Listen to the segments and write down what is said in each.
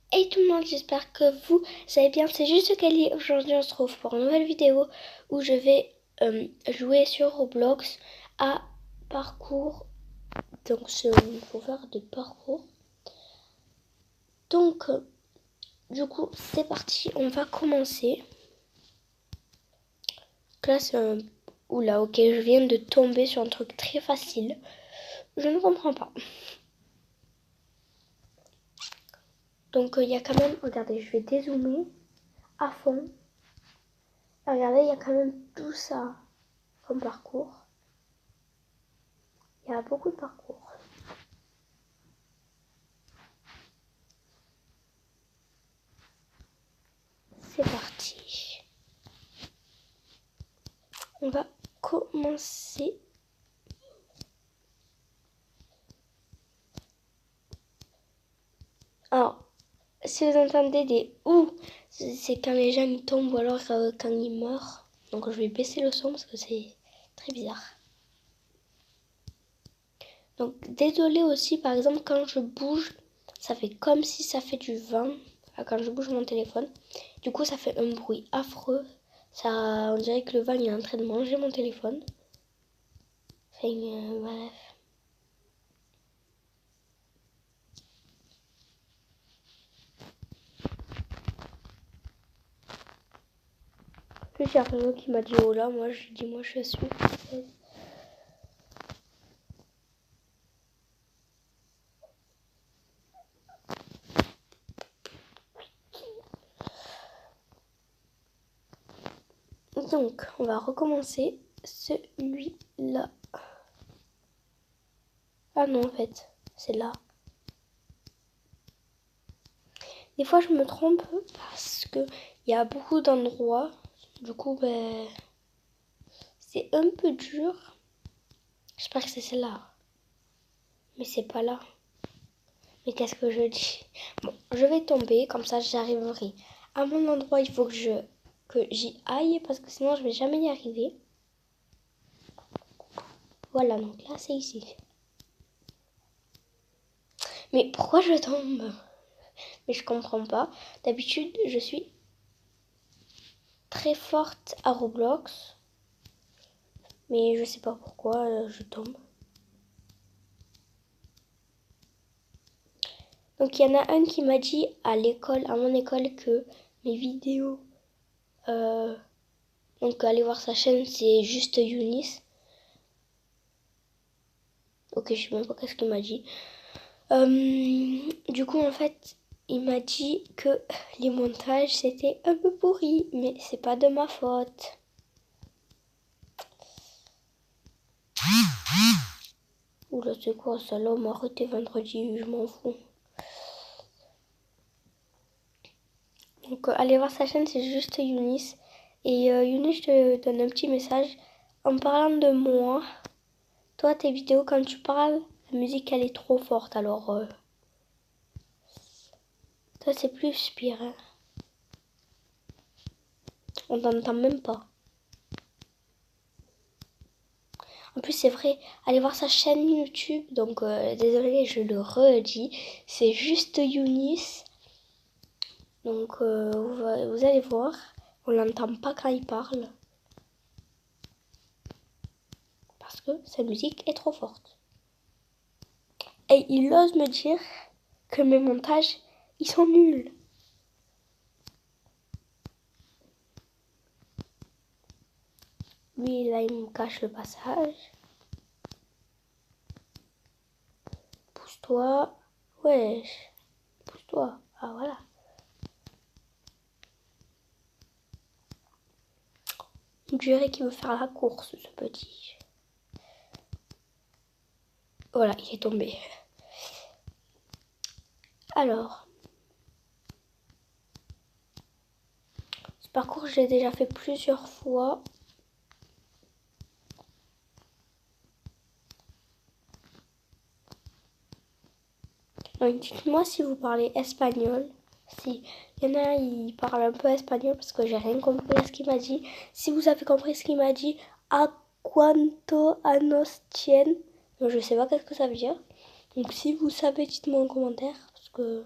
Hey tout le monde, j'espère que vous allez bien. C'est juste Kelly. Aujourd'hui, on se retrouve pour une nouvelle vidéo où je vais jouer sur Roblox à parcours. Donc, il faut faire des parcours. Donc, du coup, c'est parti. On va commencer. Là, c'est un... Oula, ok, je viens de tomber sur un truc très facile. Je ne comprends pas. Donc, il y a quand même... Regardez, je vais dézoomer à fond. Regardez, il y a quand même tout ça comme parcours. Il y a beaucoup de parcours. C'est parti. On va commencer. Alors, si vous entendez des ouh, c'est quand les gens ils tombent ou alors quand ils meurent. Donc je vais baisser le son parce que c'est très bizarre. Donc désolé aussi, par exemple, quand je bouge, ça fait comme si ça fait du vent. Quand je bouge mon téléphone, du coup ça fait un bruit affreux. Ça, on dirait que le vent il est en train de manger mon téléphone. Enfin, bref. Plus il y a quelqu'un qui m'a dit oh là, moi je dis moi je suis. Donc, on va recommencer celui-là. Ah non, en fait, c'est là. Des fois, je me trompe parce que il y a beaucoup d'endroits. Du coup, c'est un peu dur. J'espère que c'est celle-là. Mais c'est pas là. Mais qu'est-ce que je dis? Bon, je vais tomber, comme ça j'arriverai à mon endroit. Il faut que j'y aille parce que sinon je vais jamais y arriver. Voilà, donc là c'est ici. Mais pourquoi je tombe? Mais je comprends pas. D'habitude, je suis très forte à Roblox. Mais je sais pas pourquoi je tombe. Donc il y en a un qui m'a dit à l'école, à mon école, que mes vidéos, donc allez voir sa chaîne, c'est juste Younis. Ok, je sais même pas qu'est-ce qu'il m'a dit. Du coup en fait, il m'a dit que les montages c'était un peu pourri, mais c'est pas de ma faute. Oula, c'est quoi ça là? Arrêtez vendredi, je m'en fous. Donc allez voir sa chaîne, c'est juste Younis. Et Younis, je te donne un petit message. En parlant de moi, toi tes vidéos quand tu parles, la musique elle est trop forte. Alors toi c'est plus pire. Hein. On t'entend même pas. En plus c'est vrai, allez voir sa chaîne YouTube. Donc désolé, je le redis. C'est juste Younis. Donc vous allez voir. On l'entend pas quand il parle. Parce que sa musique est trop forte. Et il ose me dire que mes montages, ils sont nuls. Lui, là, il me cache le passage. Pousse-toi. Wesh. Pousse-toi. Ah, voilà. On dirait qu'il veut faire la course, ce petit. Voilà, il est tombé. Alors. Ce parcours, je l'ai déjà fait plusieurs fois. Donc, dites-moi si vous parlez espagnol. Si il y en a, il parle un peu espagnol parce que j'ai rien compris à ce qu'il m'a dit. Si vous avez compris ce qu'il m'a dit, a cuánto años tiene. Je sais pas qu'est-ce que ça veut dire. Donc si vous savez, dites-moi en commentaire parce que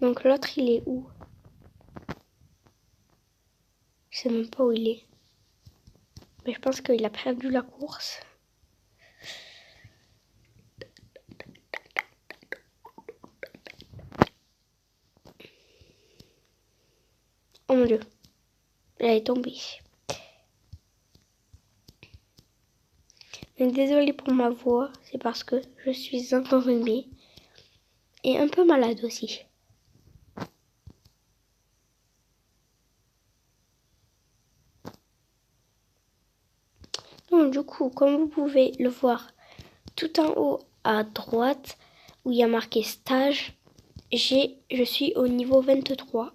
Donc l'autre, il est où? Je sais même pas où il est. Mais je pense qu'il a perdu la course. Oh mon dieu. Elle est tombée. Mais désolée pour ma voix. C'est parce que je suis enrhumée. Et un peu malade aussi. Donc du coup, comme vous pouvez le voir tout en haut à droite, où il y a marqué stage, je suis au niveau 23.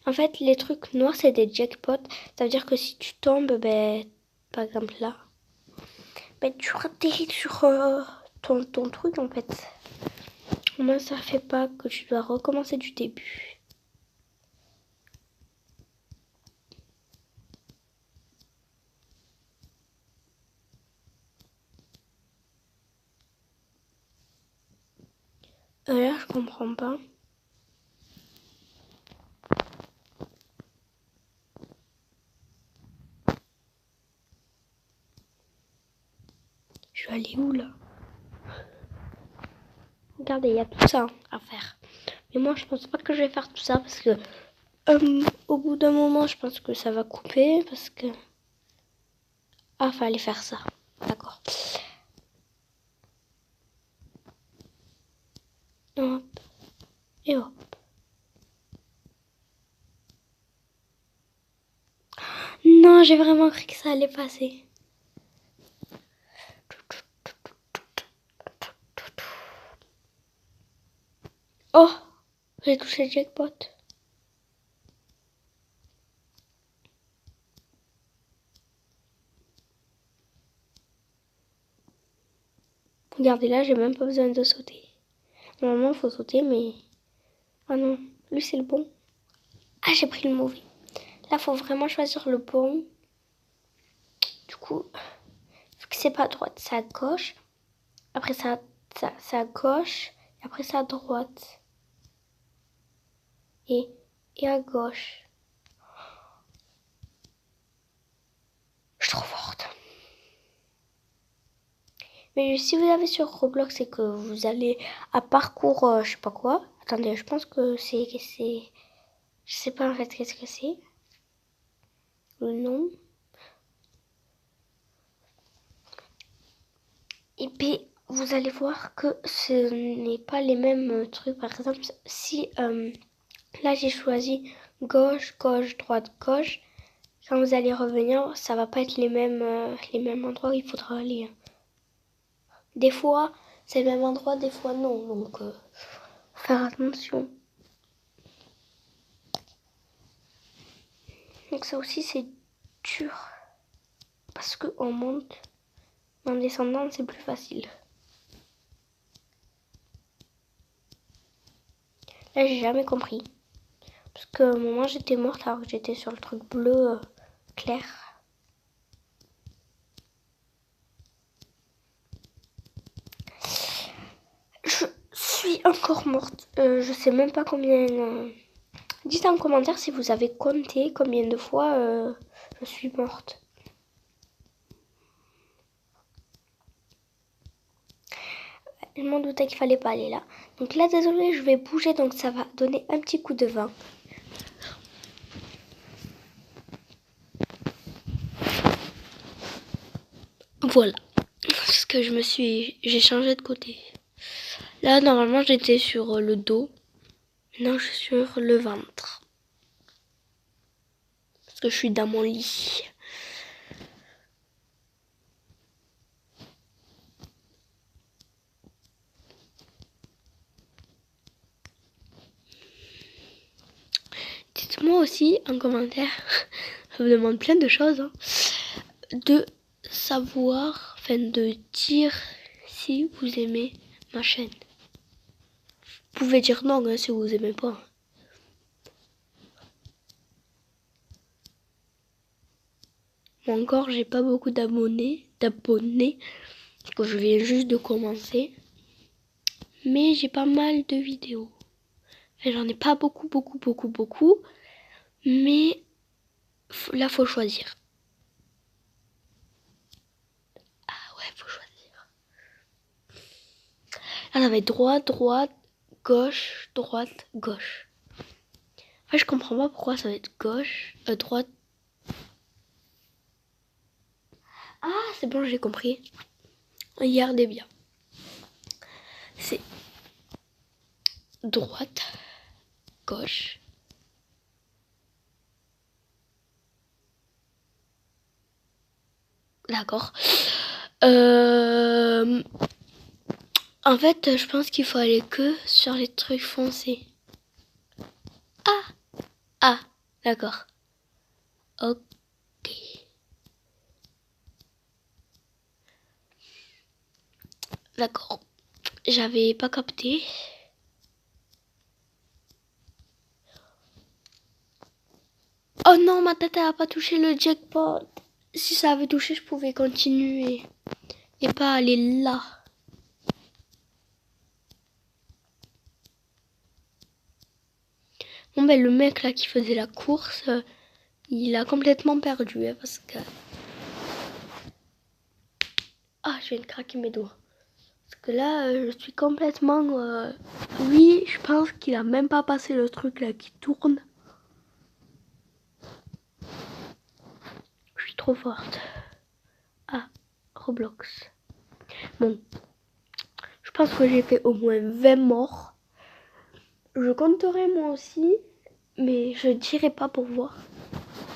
En fait, les trucs noirs, c'est des jackpots. Ça veut dire que si tu tombes, par exemple là, tu atterris sur ton truc en fait. Au moins, ça fait pas que tu dois recommencer du début. Là, je comprends pas. Je vais aller où là? Regardez, il y a tout ça à faire. Mais moi, je pense pas que je vais faire tout ça parce que au bout d'un moment, je pense que ça va couper parce que... Ah, fallait faire ça. D'accord. Hop. Et hop. Non, j'ai vraiment cru que ça allait passer. Oh, j'ai touché le jackpot. Regardez là, j'ai même pas besoin de sauter. Normalement, il faut sauter, mais... Ah non, lui c'est le bon. Ah, j'ai pris le mauvais. Là, faut vraiment choisir le bon. Du coup, vu que c'est pas à droite, c'est à gauche. Après, c'est à gauche. Et après, c'est à droite. Et à gauche. Je suis trop forte. Mais si vous avez sur Roblox et que vous allez à parcours, je sais pas quoi. Attendez, je pense que c'est... Je sais pas en fait qu'est-ce que c'est. Le nom. Et puis, vous allez voir que ce n'est pas les mêmes trucs. Par exemple, si là j'ai choisi gauche, gauche, droite, gauche, quand vous allez revenir, ça va pas être les mêmes endroits où il faudra aller. Des fois, c'est le même endroit, des fois non. Donc, faire attention. Donc ça aussi, c'est dur. Parce qu'on monte. En descendant, c'est plus facile. Là, j'ai jamais compris. Parce que au moment, j'étais morte alors que j'étais sur le truc bleu clair. Je suis encore morte. Je sais même pas combien... Dites en commentaire si vous avez compté combien de fois je suis morte. Je m'en doutais qu'il fallait pas aller là. Donc là, désolé, je vais bouger, donc ça va donner un petit coup de vent. Voilà. Parce que j'ai changé de côté. Là, normalement, j'étais sur le dos. Maintenant, je suis sur le ventre. Parce que je suis dans mon lit. Dites-moi aussi en commentaire, ça me demande plein de choses, hein, de savoir, de dire si vous aimez ma chaîne. Vous pouvez dire non si vous aimez pas. Moi encore, j'ai pas beaucoup d'abonnés, parce que je viens juste de commencer. Mais j'ai pas mal de vidéos. Enfin, j'en ai pas beaucoup. Mais là, faut choisir. Ah ouais, faut choisir. Là, ça va être droite, gauche, droite, gauche. Enfin, je comprends pas pourquoi ça va être gauche, droite. Ah, c'est bon, j'ai compris. Regardez bien. C'est droite, gauche. D'accord. En fait, je pense qu'il faut aller que sur les trucs foncés. Ah, d'accord. Ok. D'accord. J'avais pas capté. Oh non, ma tête a pas touché le jackpot. Si ça avait touché, je pouvais continuer. Et pas aller là. Bon ben le mec là qui faisait la course, il a complètement perdu parce que... Ah, je viens de craquer mes doigts. Parce que là, je suis complètement... Oui, je pense qu'il a même pas passé le truc là qui tourne. Je suis trop forte. Ah, Roblox. Bon, je pense que j'ai fait au moins 20 morts. Je compterai moi aussi, mais je dirai pas pour voir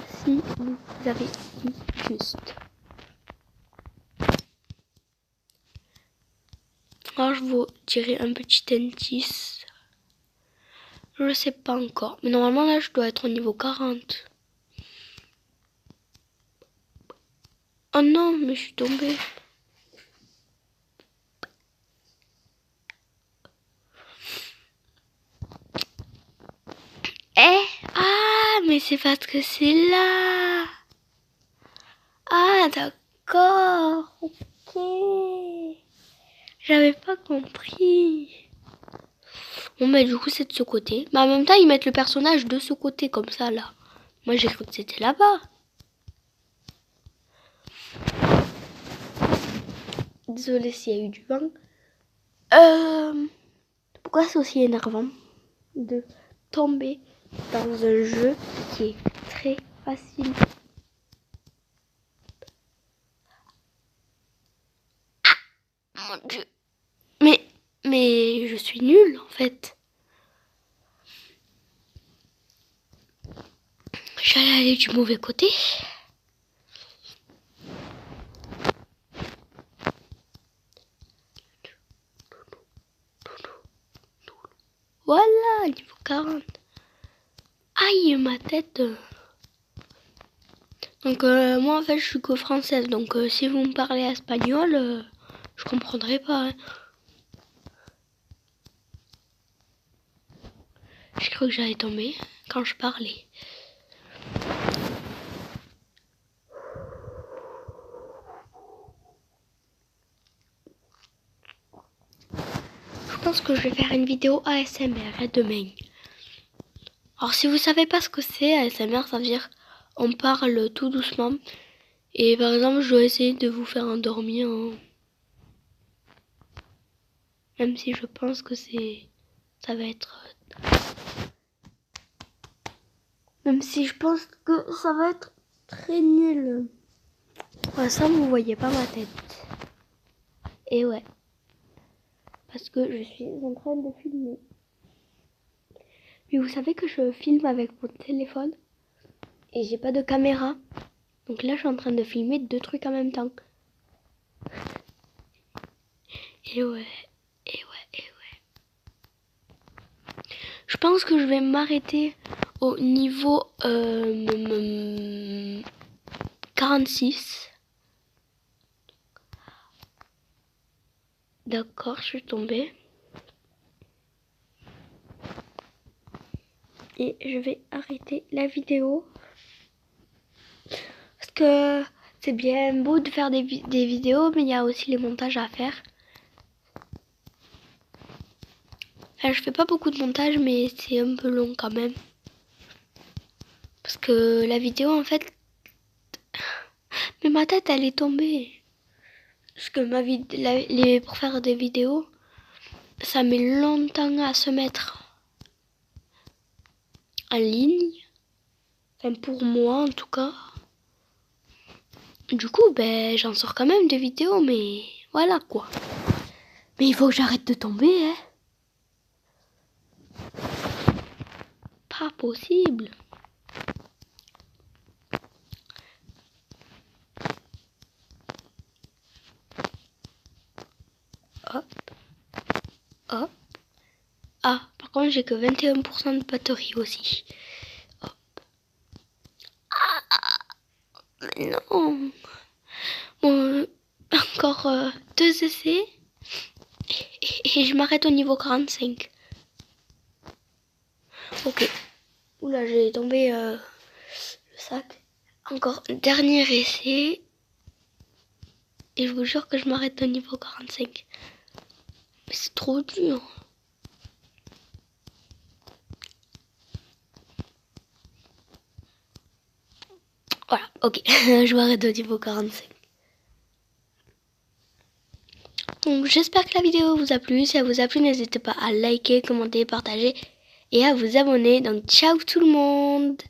si vous avez dit juste. Alors je vous dirai un petit indice. Je sais pas encore. Mais normalement là je dois être au niveau 40. Oh non, mais je suis tombée. Ah, mais c'est parce que c'est là. Ah, d'accord. Ok. J'avais pas compris. Bon, mais du coup, c'est de ce côté. Mais en même temps, ils mettent le personnage de ce côté, comme ça, là. Moi, j'ai cru que c'était là-bas. Désolée s'il y a eu du vent. Pourquoi c'est aussi énervant de tomber dans un jeu qui est très facile? Mon Dieu. Mais je suis nulle, en fait. J'allais aller du mauvais côté. Voilà, niveau 40. Aïe, ma tête. Donc, moi, en fait, je suis que française. Donc, si vous me parlez espagnol, je comprendrai pas. Hein. J'ai cru que j'allais tomber quand je parlais. Je pense que je vais faire une vidéo ASMR demain. Alors si vous savez pas ce que c'est ASMR, ça veut dire on parle tout doucement. Et par exemple, je dois essayer de vous faire endormir. Hein. Même si je pense que ça va être... Même si je pense que ça va être très nul. Ouais, ça, vous voyez pas ma tête. Et ouais. Parce que je suis en train de filmer. Mais vous savez que je filme avec mon téléphone. Et j'ai pas de caméra. Donc là, je suis en train de filmer 2 trucs en même temps. Et ouais. Je pense que je vais m'arrêter au niveau 46. D'accord, je suis tombée. Et je vais arrêter la vidéo. Parce que c'est bien beau de faire des vidéos, mais il y a aussi les montages à faire. Enfin, je fais pas beaucoup de montage, mais c'est un peu long quand même. Parce que la vidéo, en fait... Mais ma tête, elle est tombée. Parce que pour faire des vidéos, ça met longtemps à se mettre en ligne. Enfin, pour moi, en tout cas. Du coup, ben, j'en sors quand même des vidéos, mais voilà quoi. Mais il faut que j'arrête de tomber, hein. Pas possible. Hop, hop. Ah, par contre, j'ai que 21% de batterie aussi. Hop. Mais non. Bon, encore 2 essais. Et je m'arrête au niveau 45. Ok. Oula, j'ai tombé le sac. Encore un dernier essai. Et je vous jure que je m'arrête au niveau 45. Mais c'est trop dur. Voilà, ok. Je m'arrête au niveau 45. Donc j'espère que la vidéo vous a plu. Si elle vous a plu, n'hésitez pas à liker, commenter, partager et à vous abonner. Donc ciao tout le monde!